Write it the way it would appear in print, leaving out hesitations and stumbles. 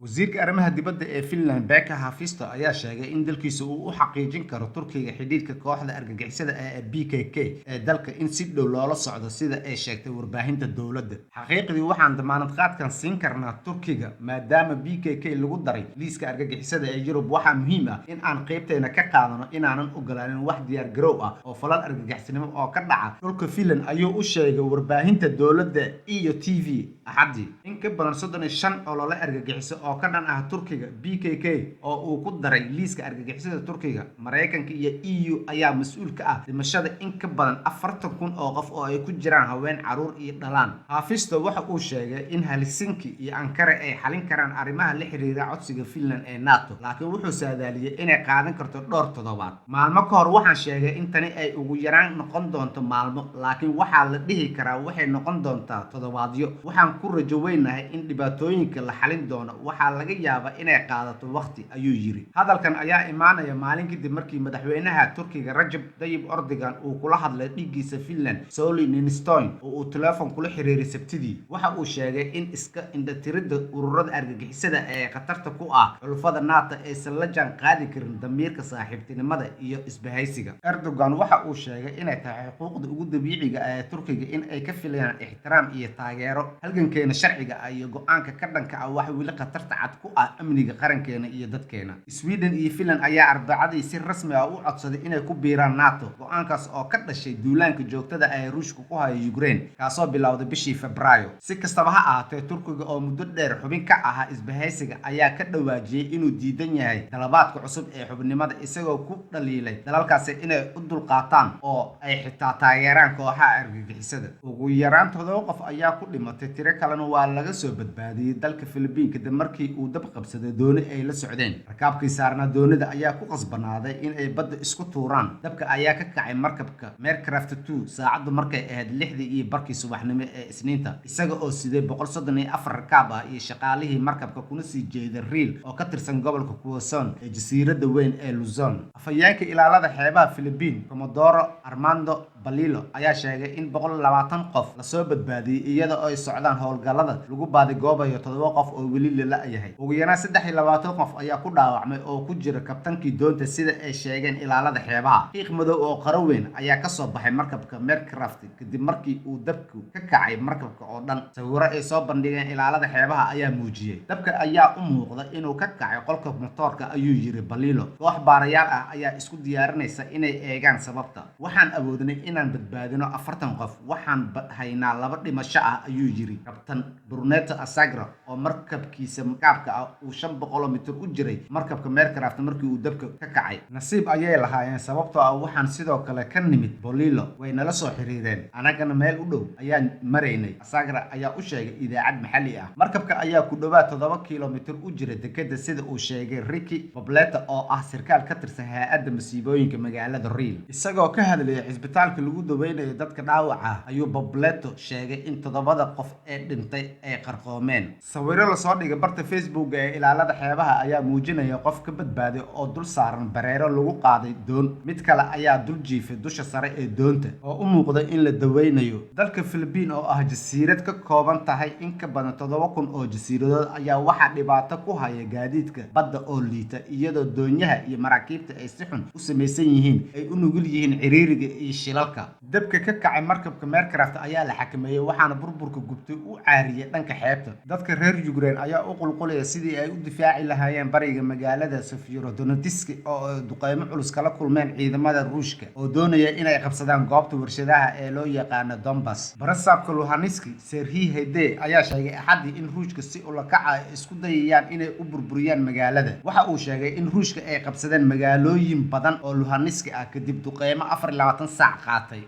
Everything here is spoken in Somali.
wasiirka arrimaha dibadda ee Finland Pekka Haavisto ayaa sheegay in dalkiisa uu u xaqiijin karo Turkiga xidhiidhka kooxda argagixisada ee PKK ee dalka in si dhow loola socdo sida ay sheegtay warbaahinta dowladda. Xaqiiqdii waxaan damaanad qaadkan siin karnaa Turkiga maadaama PKK lagu daray liiska argagixisada ee Yurub. Waxaa muhiim ah in aan qaybteena ka qaadano inaanan ogolaanin wax diyaar garow ah oo falal argagixisnimo oo ka dhaca dhulka Finland, ayuu u sheegay warbaahinta dowladda iyo TV Axadii. In ka badan 35 olole argagixiso oo ka dhan ah Turkiga PKK oo uu ku daray liiska argagixisada Turkiga, Mareykanka iyo EU ayaa mas'uul ka ah dhimashada in ka badan 40,000 oo qof oo ay ku jiraan haween, caruur iyo dhalaan. Haavisto waxa uu sheegay in Helsinki iyo Ankara ay xalin karaan arrimaha la xiriira codsiga Finland ee NATO, laakiin wuxuu saadaaliyay inay qaadan karto dhowr toddobaad. Maalmo ka hor waxaan sheegay in tani ay ugu yaraan noqon doonto maalmo, laakiin waxaa la dhihi karaa waxay noqon doontaa toddobaadyo. Waxaan ku rajo weynahay in dhibaatooyinka la xalin doono. Waxaa laga yaabaa inay qaadato waqti, ayuu yiri. Hadalkan ayaa imaanaya maalin kadib markii madaxweynaha Turkiga Recep Tayyip Erdogan uu kula hadlay dhigiisa Finland Sauli Niinistö oo uu telefoon kula xiriiray Sabtidii. Waxa uu sheegay in iska indhatirida ururada argagixisada ee khatarta ku ah xulafada NATO aysan la jaan qaadi karin damiirka saaxiibtinimada iyo isbahaysiga. Erdogan waxa uu sheegay inay tahay xuquuqda ugu dabiiciga ah ee Turkiga in ay ka filayaan ixtiraam iyo taageero halgankeena sharciga ah iyo go'aanka ka dhanka ah wax weli khatarta cad ku ah amniga qarankeena iyo dadkeena. Sweden iyo Finland ayaa Arbacadii si rasmi ah u codsaday inay ku biiraan NATO, go'aankaas oo ka dhashay duulaanka joogtada ah ee Ruushka ku haya Ukraine kaasoo bilowday bishii Febraayo. Si kastaba ha ahaatee, Turkiga oo muddo dheer xubin ka ahaa isbahaysiga ayaa ka dhawaajiyay inuu diidan yahay dalabaadka cusub ee xubnimada, isagoo ku dhaliilay dalalkaasi inay u dulqaataan oo ay xitaa taageeraan kooxaha argagixisada. Ugu yaraan 7 qof ayaa ku dhimatay, tiro kalena waa laga soo badbaadiyay dalka Philippines kadib markii uu dab qabsaday dooni ay la socdeen. Rakaabkii saarnaa doonida ayaa ku qasbanaaday in ay badda isku tuuraan. Dabka ayaa ka kacay markabka Mercraft 2 saacadu markay ahayd 6:00 subaxnimo ee Isniinta, isaga oo siday 134 rakaab ah iyo shaqaalihii markabka kuna sii jeeday Reel oo ka tirsan gobolka Quezon ee jasiiradda weyn ee Luzon. Afhayeenka ilaalada xeebaha Philippines, Commodore Armando Balilo, ayaa sheegay in 120 qof la soo badbaadiyay iyada oo ay socdaan howlgallada lagu baadigoobayo 7 qof oo weli la la'yahay. Ugu yaraan 23 qof ayaa ku dhaawacmay oo ku jira kabtankii doonta sida ay sheegeen ilaalada xeebaha. Qiiq madow oo qaro weyn ayaa ka soo baxay markabka Mercraft kadib markii uu dabku ka kacay markabka oo dhan. Sawirro ay soo bandhigeen ilaalada xeebaha ayaa muujiyay dabka ayaa u muuqda inuu ka kacay qolka matoorka, ayuu yiri Balilo. Koox baarayaal ah ayaa isku diyaarinaysa inay eegaan sababta. Waxaan awoodnay inaan badbaadino 40 qof, waxaan haynaa 2 dhimasho ah, ayuu yiri Kabtan Brunetto Asagra oo markabkiisa qaabka ah uu 500 mitir u jiray markabka Mercraft markii uu dabka ka kacay. Nasiib ayay lahaayeen sababtoo ah waxaan sidoo kale ka nimid Bolilo, way nala soo xiriireen, anagana meel u dhow ayaan maraynay, Asagra ayaa u sheegay idaacad maxalli ah. Markabka ayaa ku dhawaad 7 kiiloomitir u jiray dekedda sida uu sheegay Ricky Poblete oo ah sarkaal ka tirsan hay'adda masiibooyinka magaalada Reel. Isagoo ka hadlayay cisbitaalka lagu daweynayo dadka dhaawaca ah, ayuu Poblete sheegay in 7 qof ee dhintay ay qarqoomeen. Sawirro la soo dhigay barta Facebook ee ilaalada xeebaha ayaa muujinaya qof ka badbaaday oo dul saaran bareero lagu qaaday doon. Mid kale ayaa dul jiifay dusha sare ee doonta oo u muuqda in la daweynayo. Dalka Philippines oo ah jasiirad ka kooban tahay in ka badan 7,000 oo jasiiradood ayaa waxaa dhibaato ku haya gaadiidka badda oo liita, iyadoo doonyaha iyo maraakiibta ay si xun u samaysan yihiin ay u nugul yihiin ciriiriga iyo shilalka. Dabka ka kacay markabka Mercraft ayaa la xakameeyay waxaana burburka gubtay u caariyay dhanka xeebta. Dadka reer Ukraine ayaa u qulqulaya sidii ay u difaaci lahaayeen bariga magaalada Sefierodonetsk oo ay duqeymo culus kala kulmeen ciidamada Ruushka oo doonaya inay qabsadaan goobta warshadaha ee loo yaqaan Donbas. Barasaabka Luhansk Serhiy Haidai ayaa sheegay Axadii in Ruushka si ula kac ah isku dayayaan inay u burburiyaan magaalada. Waxa uu sheegay in Ruushka ay qabsadeen magaalooyin badan oo Luhansk ah kadib duqeymo 24 saac qaatay.